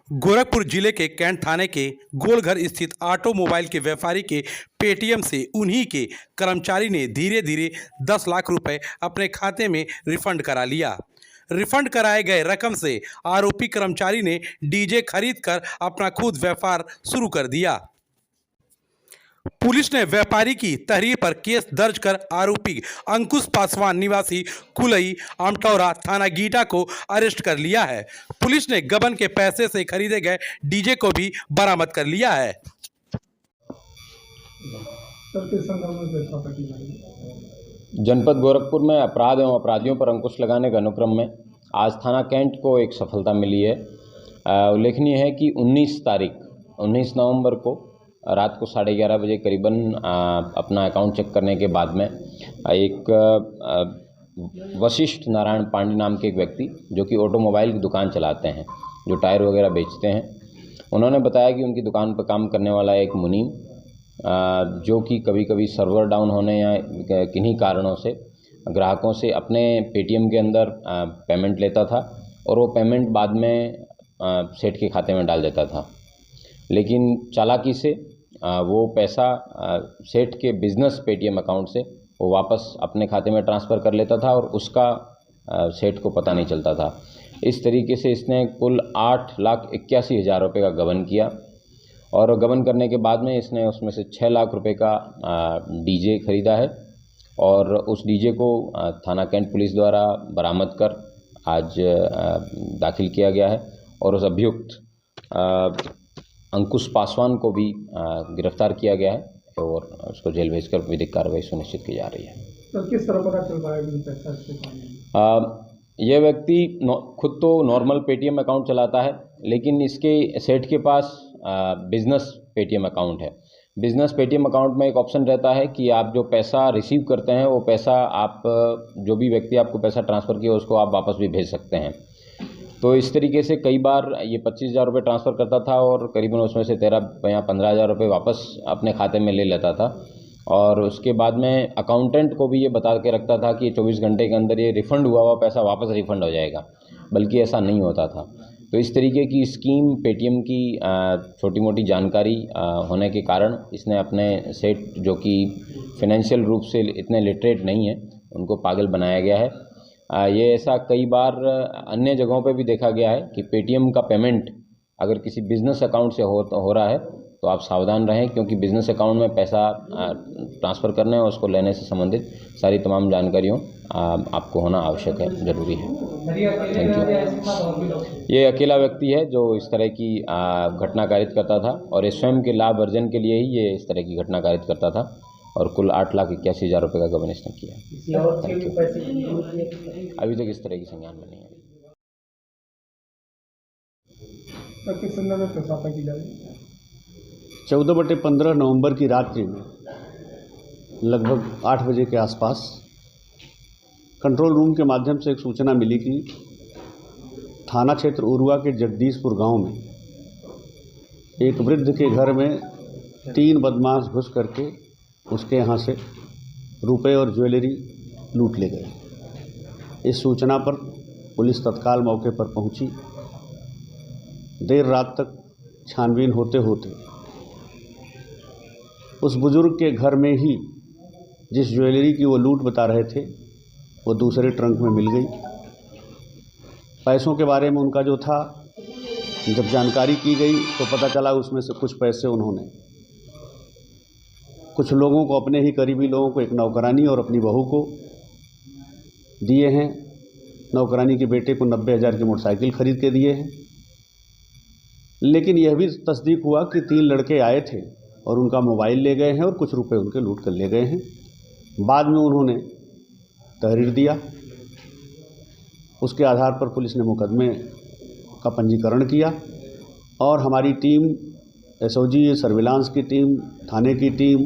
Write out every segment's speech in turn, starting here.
गोरखपुर जिले के कैंट थाने के गोलघर स्थित ऑटोमोबाइल के व्यापारी के पेटीएम से उन्हीं के कर्मचारी ने धीरे धीरे 10 लाख रुपए अपने खाते में रिफंड करा लिया। रिफंड कराए गए रकम से आरोपी कर्मचारी ने डीजे खरीदकर अपना खुद व्यापार शुरू कर दिया। पुलिस ने व्यापारी की तहरीर पर केस दर्ज कर आरोपी अंकुश पासवान निवासी कुलई आमटौरा थाना गीटा को अरेस्ट कर लिया है। पुलिस ने गबन के पैसे से खरीदे गए डीजे को भी बरामद कर लिया है। जनपद गोरखपुर में अपराध एवं अपराधियों पर अंकुश लगाने के अनुक्रम में आज थाना कैंट को एक सफलता मिली है। उल्लेखनीय है कि 19 नवंबर को रात को 11:30 बजे करीबन अपना अकाउंट चेक करने के बाद में एक वशिष्ठ नारायण पांडे नाम के एक व्यक्ति जो कि ऑटोमोबाइल की दुकान चलाते हैं, जो टायर वगैरह बेचते हैं, उन्होंने बताया कि उनकी दुकान पर काम करने वाला एक मुनीम जो कि कभी कभी सर्वर डाउन होने या किन्हीं कारणों से ग्राहकों से अपने पेटीएम के अंदर पेमेंट लेता था और वो पेमेंट बाद में सेठ के खाते में डाल देता था। लेकिन चालाकी से वो पैसा सेठ के बिज़नेस पेटीएम अकाउंट से वो वापस अपने खाते में ट्रांसफ़र कर लेता था और उसका सेठ को पता नहीं चलता था। इस तरीके से इसने कुल 8,81,000 रुपये का गबन किया और गबन करने के बाद में इसने उसमें से 6 लाख रुपए का डीजे खरीदा है और उस डीजे को थाना कैंट पुलिस द्वारा बरामद कर आज दाखिल किया गया है और उस अभियुक्त अंकुश पासवान को भी गिरफ्तार किया गया है और उसको जेल भेजकर विधिक कार्रवाई सुनिश्चित की जा रही है। तो किस तरह पता चल रहा है यह व्यक्ति खुद तो नॉर्मल पेटीएम अकाउंट चलाता है, लेकिन इसके सेठ के पास बिज़नेस पेटीएम अकाउंट है। बिज़नेस पेटीएम अकाउंट में एक ऑप्शन रहता है कि आप जो पैसा रिसीव करते हैं वो पैसा आप जो भी व्यक्ति आपको पैसा ट्रांसफ़र किया उसको आप वापस भी भेज सकते हैं। तो इस तरीके से कई बार ये 25,000 रुपये ट्रांसफ़र करता था और करीबन उसमें से 13 या 15,000 रुपये वापस अपने खाते में ले लेता था और उसके बाद में अकाउंटेंट को भी ये बता के रखता था कि 24 घंटे के अंदर ये रिफ़ंड हुआ पैसा वापस रिफ़ंड हो जाएगा, बल्कि ऐसा नहीं होता था। तो इस तरीके की स्कीम पेटीएम की छोटी मोटी जानकारी होने के कारण इसने अपने सेठ जो कि फाइनेंशियल रूप से इतने लिटरेट नहीं है उनको पागल बनाया गया है। ये ऐसा कई बार अन्य जगहों पे भी देखा गया है कि पेटीएम का पेमेंट अगर किसी बिज़नेस अकाउंट से हो रहा है तो आप सावधान रहें, क्योंकि बिज़नेस अकाउंट में पैसा ट्रांसफ़र करने और उसको लेने से संबंधित सारी तमाम जानकारियों आपको होना आवश्यक है, ज़रूरी है। Thank you. ये अकेला व्यक्ति है जो इस तरह की घटना कारित करता था और ये स्वयं के लाभ अर्जन के लिए ही ये इस तरह की घटना कारित करता था और कुल 8,81,000 रुपये का गबन इसने किया। Thank you. अभी तक इस तरह की संज्ञान में नहीं आई। किस संदर्भ में प्रशासन की जा रही है? 14/15 नवंबर की रात्रि में लगभग 8 बजे के आसपास कंट्रोल रूम के माध्यम से एक सूचना मिली कि थाना क्षेत्र उरुआ के जगदीशपुर गांव में एक वृद्ध के घर में 3 बदमाश घुस करके उसके यहाँ से रुपए और ज्वेलरी लूट ले गए। इस सूचना पर पुलिस तत्काल मौके पर पहुंची। देर रात तक छानबीन होते होते उस बुजुर्ग के घर में ही जिस ज्वेलरी की वो लूट बता रहे थे वो दूसरे ट्रंक में मिल गई। पैसों के बारे में उनका जो था, जब जानकारी की गई तो पता चला उसमें से कुछ पैसे उन्होंने कुछ लोगों को, अपने ही करीबी लोगों को, एक नौकरानी और अपनी बहू को दिए हैं। नौकरानी के बेटे को 90,000 की मोटरसाइकिल खरीद के दिए हैं। लेकिन यह भी तस्दीक हुआ कि 3 लड़के आए थे और उनका मोबाइल ले गए हैं और कुछ रुपए उनके लूट कर ले गए हैं। बाद में उन्होंने तहरीर दिया, उसके आधार पर पुलिस ने मुकदमे का पंजीकरण किया और हमारी टीम, एसओजी सर्विलांस की टीम, थाने की टीम,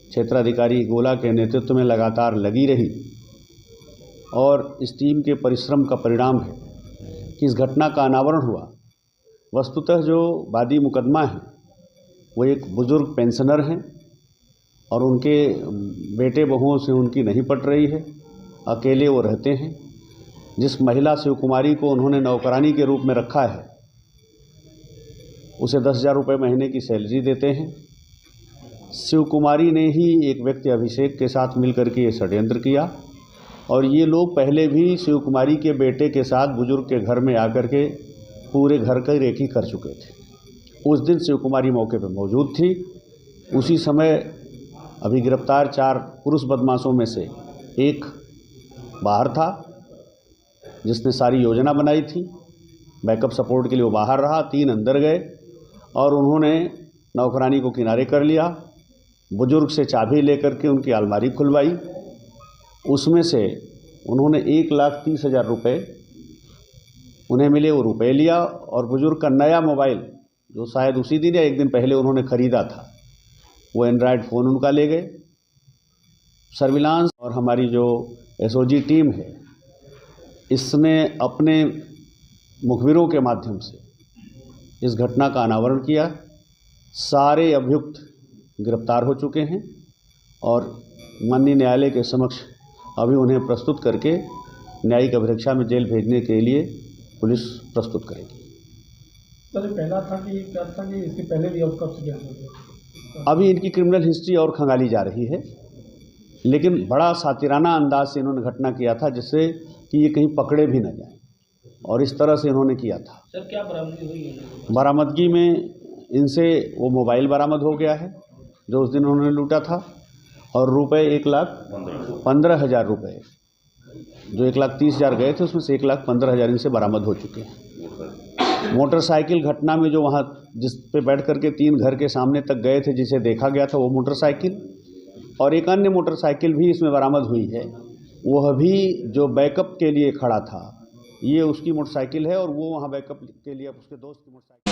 क्षेत्राधिकारी गोला के नेतृत्व में लगातार लगी रही और इस टीम के परिश्रम का परिणाम है कि इस घटना का अनावरण हुआ। वस्तुतः जो वादी मुकदमा है वो एक बुज़ुर्ग पेंशनर हैं और उनके बेटे बहुओं से उनकी नहीं पट रही है, अकेले वो रहते हैं। जिस महिला शिवकुमारी को उन्होंने नौकरानी के रूप में रखा है उसे 10,000 रुपये महीने की सैलरी देते हैं। शिव कुमारी ने ही एक व्यक्ति अभिषेक के साथ मिलकर के ये षड्यंत्र किया और ये लोग पहले भी शिव कुमारी के बेटे के साथ बुजुर्ग के घर में आकर के पूरे घर की रेकी कर चुके थे। उस दिन शिव कुमारी मौके पर मौजूद थी। उसी समय अभी गिरफ्तार 4 पुरुष बदमाशों में से एक बाहर था जिसने सारी योजना बनाई थी। बैकअप सपोर्ट के लिए वो बाहर रहा, 3 अंदर गए और उन्होंने नौकरानी को किनारे कर लिया। बुजुर्ग से चाबी लेकर के उनकी अलमारी खुलवाई। उसमें से उन्होंने 1,30,000 रुपये उन्हें मिले, वो रुपये लिया और बुजुर्ग का नया मोबाइल जो शायद उसी दिन या एक दिन पहले उन्होंने ख़रीदा था, वो एंड्रॉयड फ़ोन उनका ले गए। सर्विलांस और हमारी जो एसओजी टीम है, इसने अपने मुखबिरों के माध्यम से इस घटना का अनावरण किया। सारे अभियुक्त गिरफ्तार हो चुके हैं और माननीय न्यायालय के समक्ष अभी उन्हें प्रस्तुत करके न्यायिक अभिरक्षा में जेल भेजने के लिए पुलिस प्रस्तुत करेगी। सर पहला था कि क्या था कि इसके पहले भी और कब से क्या था? अभी इनकी क्रिमिनल हिस्ट्री और खंगाली जा रही है, लेकिन बड़ा सातिराना अंदाज से इन्होंने घटना किया था जिससे कि ये कहीं पकड़े भी न जाए और इस तरह से इन्होंने किया था। सर क्या बरामदगी हुई है? बरामदगी में इनसे वो मोबाइल बरामद हो गया है जो उस दिन उन्होंने लूटा था और रुपये 1,15,000 रुपये जो 1,30,000 गए थे उसमें से 1,15,000 इनसे बरामद हो चुके हैं। मोटरसाइकिल घटना में जो वहाँ जिस पे बैठ करके 3 घर के सामने तक गए थे जिसे देखा गया था वो मोटरसाइकिल और एक अन्य मोटरसाइकिल भी इसमें बरामद हुई है। वह भी जो बैकअप के लिए खड़ा था, ये उसकी मोटरसाइकिल है और वो वहाँ बैकअप के लिए उसके दोस्त की मोटरसाइकिल।